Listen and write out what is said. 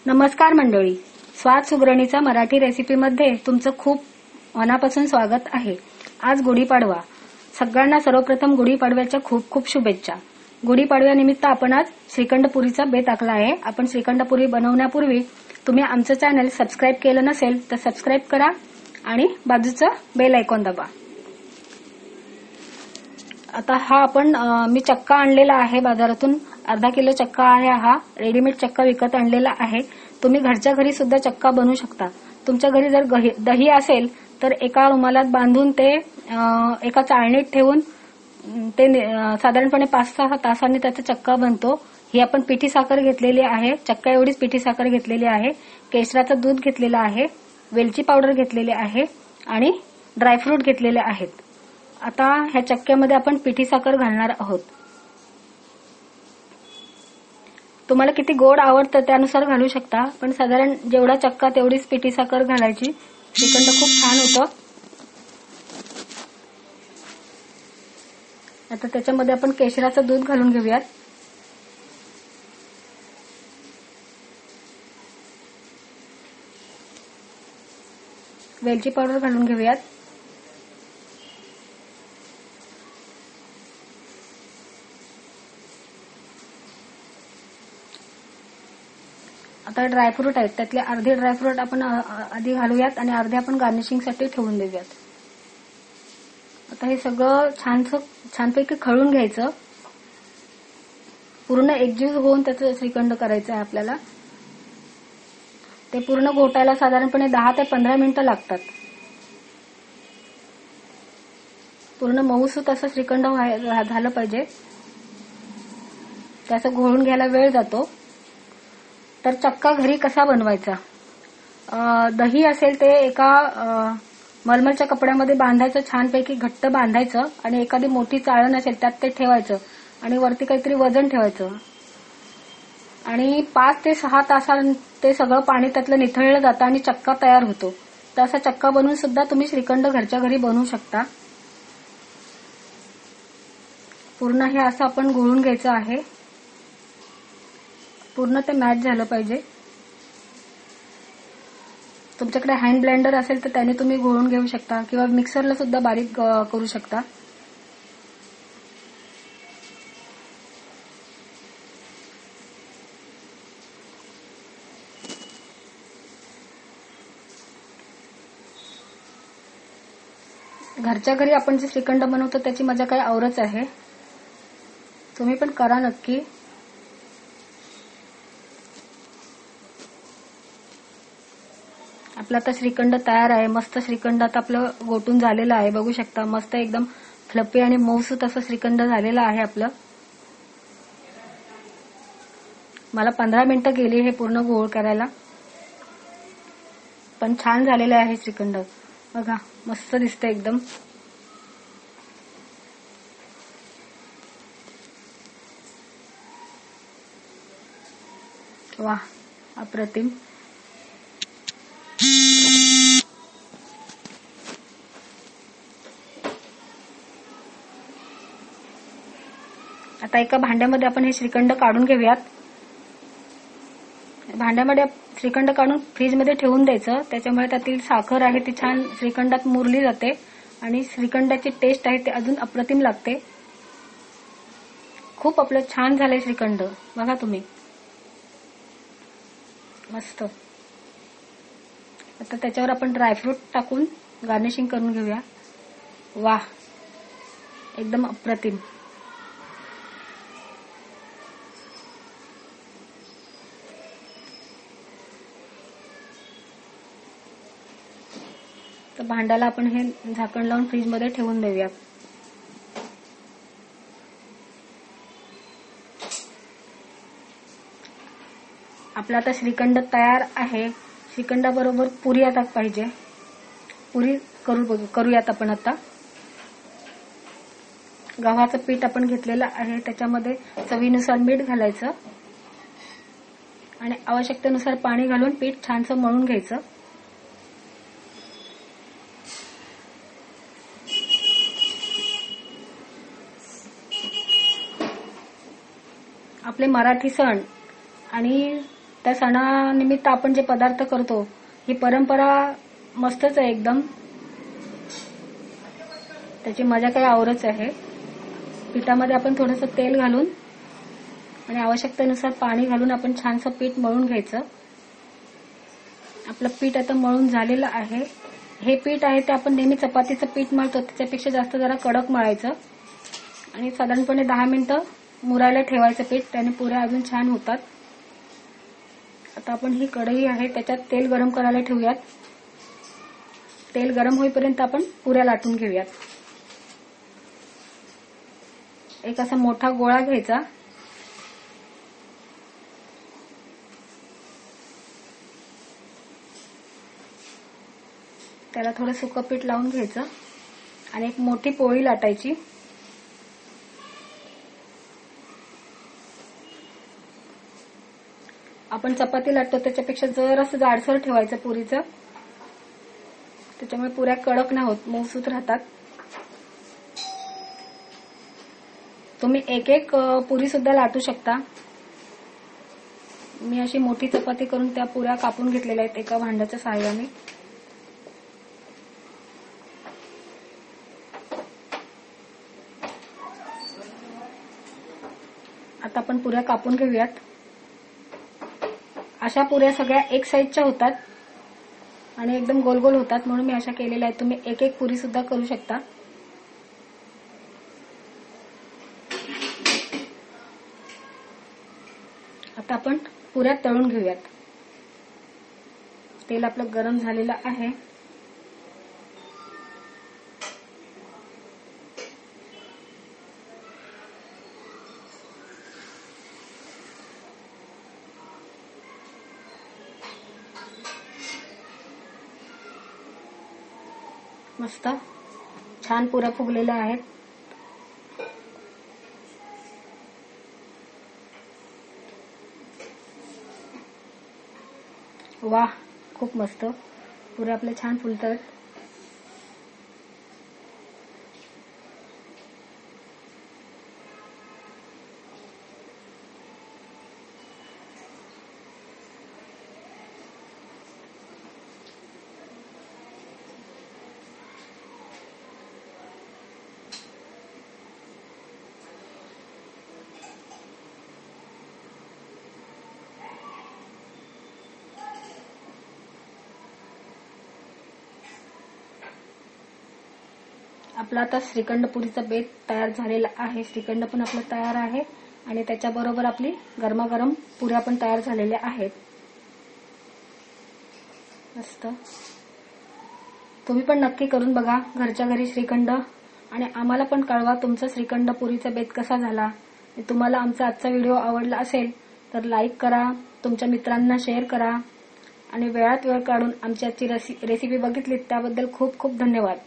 नमस्कार मंडळी, स्वाद सुगरणीचा मराठी रेसिपीमध्ये तुमचं खूप मनापासून स्वागत आहे। आज गुढीपाडवा, सगळ्यांना सर्वप्रथम गुढीपाडव्याच्या खूप खूप शुभेच्छा। गुढीपाडव्यानिमित्त आपण आज श्रीखंडपुरीचा बेत आखला आहे। आपण श्रीखंडपुरी बनवण्यापूर्वी तुम्ही आमचं चॅनल सबस्क्राइब केलं नसेल तर सबस्क्राइब करा आणि बाजूचं बेल आयकॉन दाबा। आता हा आपण मी चक्का आणलेला आहे बाजारातून, अर्धा किलो चक्का आहे। हा रेडीमेड चक्का विकत आणलेला आहे। तुम्ही घरच्या घरी सुद्धा चक्का बनवू शकता। तुमच्या घरी जर दही असेल तर एका रुमालात बांधून ते एका चाळणीत ठेवून ते साधारणपणे 5-6 तासांनी त्याचा चक्का बनतो। ही आपण पिठी साखर घेतलेली आहे, चक्का एवढीच पिठी साखर घेतलेली आहे, केशराचं दूध घेतलेलं आहे, वेलची पावडर घेतलेली आहे आणि ड्रायफ्रूट घेतलेले आहेत। आता ह्या चक्क्यामध्ये आपण पिठी साखर घालणार आहोत। तुम्हाला किती गोड आवडतं त्यानुसार घालू शकता, पण साधारण जेवढा चक्का तेवढीच पिठी साखर घालायची। श्रीखंड खूप छान होतं। आता त्याच्यामध्ये आपण केशराचं दूध घालून घेऊयात। वेलची पावडर घालून घेऊयात। आता ड्रायफ्रूट आहेत, त्यातले अर्धे ड्रायफ्रूट आपण आधी घालूयात आणि अर्धे आपण गार्निशिंग साठी ठेवून देऊयात। आता हे सगळं छानपैकी खळून घ्यायचं, पूर्ण एकजीव होऊन त्याचं श्रीखंड करायचं आहे आपल्याला। ते पूर्ण घोटायला साधारणपणे 10 ते 15 मिनिटं लागतात। पूर्ण मऊसूत असं श्रीखंड झालं पाहिजे, त्याचं घोळून घ्यायला वेळ जातो। तर चक्का घरी कसा बनवायचा? दही असेल ते एका मलमलच्या कपड्यामध्ये बांधायचं, छानपैकी घट्ट बांधायचं आणि एखादी मोठी चाळण असेल त्यात ते ठेवायचं आणि वरती काहीतरी वजन ठेवायचं आणि 5 ते 6 तासांत ते सगळं पाणी त्यातलं निथळलं जातं आणि चक्का तयार होतो। तर असा चक्का बनवून सुद्धा तुम्ही श्रीखंड घरच्या घरी बनवू शकता। पूर्ण हे असं आपण घोळून घ्यायचं आहे, पूर्ण ते मॅच झालं पाहिजे। तुमच्याकडे हँड ब्लेंडर असेल तर त्याने तुम्ही घोळून घेऊ शकता किंवा मिक्सरला सुद्धा बारीक करू शकता। घरच्या घरी आपण जे श्रीखंड बनवतो त्याची मजा काही औरच आहे। तुम्ही पण करा नक्की। आपला आता श्रीखंड तयार आहे। मस्त श्रीखंड आता आपलं गोटून झालेलं आहे, बघू शकता। मस्त एकदम फ्लफी आणि मऊसूत असं श्रीखंड झालेलं आहे आपलं। मला 15 मिनिटं गेली हे पूर्ण गोळ करायला, पण छान झालेलं आहे श्रीखंड। बघा मस्त दिसतं एकदम। वाह, अप्रतिम। आता एका भांड्यामध्ये आपण हे श्रीखंड काढून घेऊयात। भांड्यामध्ये श्रीखंड काढून फ्रीजमध्ये ठेवून द्यायचं, त्याच्यामुळे त्यातील साखर आहे ती छान श्रीखंडात मुरली जाते आणि श्रीखंडाची टेस्ट आहे ते अजून अप्रतिम लागते। खूप आपलं छान झालंय श्रीखंड, बघा तुम्ही, मस्त। आता त्याच्यावर आपण ड्रायफ्रूट टाकून गार्निशिंग करून घेऊया। वाह, एकदम अप्रतिम। तर भांड्याला आपण हे झाकण लावून फ्रीजमध्ये ठेवून देऊया। आपला आता श्रीखंड तयार आहे। श्रीखंडाबरोबर पुरी आता पाहिजे, पुरी करूयात आपण। आता गव्हाचं पीठ आपण घेतलेलं आहे, त्याच्यामध्ये चवीनुसार मीठ घालायचं आणि आवश्यकतेनुसार पाणी घालून पीठ छानसं मळून घ्यायचं। आपले मराठी सण आणि त्या सणानिमित्त आपण जे पदार्थ करतो ही परंपरा मस्तच आहे एकदम. त्याची मजा काही औरच आहे. पिठामध्ये आपण थोडंसं तेल घालून आणि आवश्यकतेनुसार पाणी घालून आपण छानसं पीठ मळून घ्यायचं. आपलं पीठ आता मळून झालेलं आहे. हे पीठ आहे ते आपण नेहमी चपातीचं पीठ मळतो त्याच्यापेक्षा जास्त जरा कडक मळायचं आणि साधारणपणे 10 मिनिटं मुरायला ठेवायचं पीठ. त्याने पुऱ्या अजून छान होतात. आता आपण ही कढई आहे त्याच्यात तेल गरम करायला ठेवूयात. तेल गरम होईपर्यंत आपण पुऱ्या लाटून घेऊयात. एक असा मोठा गोळा घ्यायचा. त्याला थोडं सुकं पीठ लावून घ्यायचं आणि एक मोठी पोळी लाटायची. आपण चपाती लाटतो त्याच्यापेक्षा जरासं जाडसर ठेवायचं पुरीचं. त्याच्यामुळे पुऱ्या कडक नाही होत, मऊसूत राहतात. तुम्ही एक एक पुरी सुद्धा लाटू शकता. मी अशी मोठी चपाती करून त्या पुऱ्या कापून घेतलेल्या आहेत एका भांड्याच्या सहाय्याने. आता आपण पुऱ्या कापून घेऊयात. अशा पुऱ्या सगळ्या एक साईजच्या होतात आणि एकदम गोल गोल होतात म्हणून मी अशा केलेल्या आहेत. तुम्ही एक एक पुरी सुद्धा करू शकता. आता आपण पुऱ्या तळून घेऊयात. तेल आपलं गरम झालेलं आहे. मस्त छान पुऱ्या फुगलेल्या आहेत. वाह, खूप मस्त पुऱ्या आपल्या छान फुलतात. आपला आता श्रीखंड पुरीचा बेत तयार झालेला आहे. श्रीखंड पण आपलं तयार आहे आणि त्याच्याबरोबर आपली गरमागरम पुऱ्या पण तयार झालेल्या आहेत. मस्त. तुम्ही पण नक्की करून बघा घरच्या घरी श्रीखंड आणि आम्हाला पण कळवा तुमचा श्रीखंड पुरीचा बेत कसा झाला. तुम्हाला आमचा आजचा व्हिडिओ आवडला असेल तर लाईक करा, तुमच्या मित्रांना शेअर करा आणि वेळात वेळ काढून आमची आजची रेसिपी बघितली त्याबद्दल खूप खूप धन्यवाद.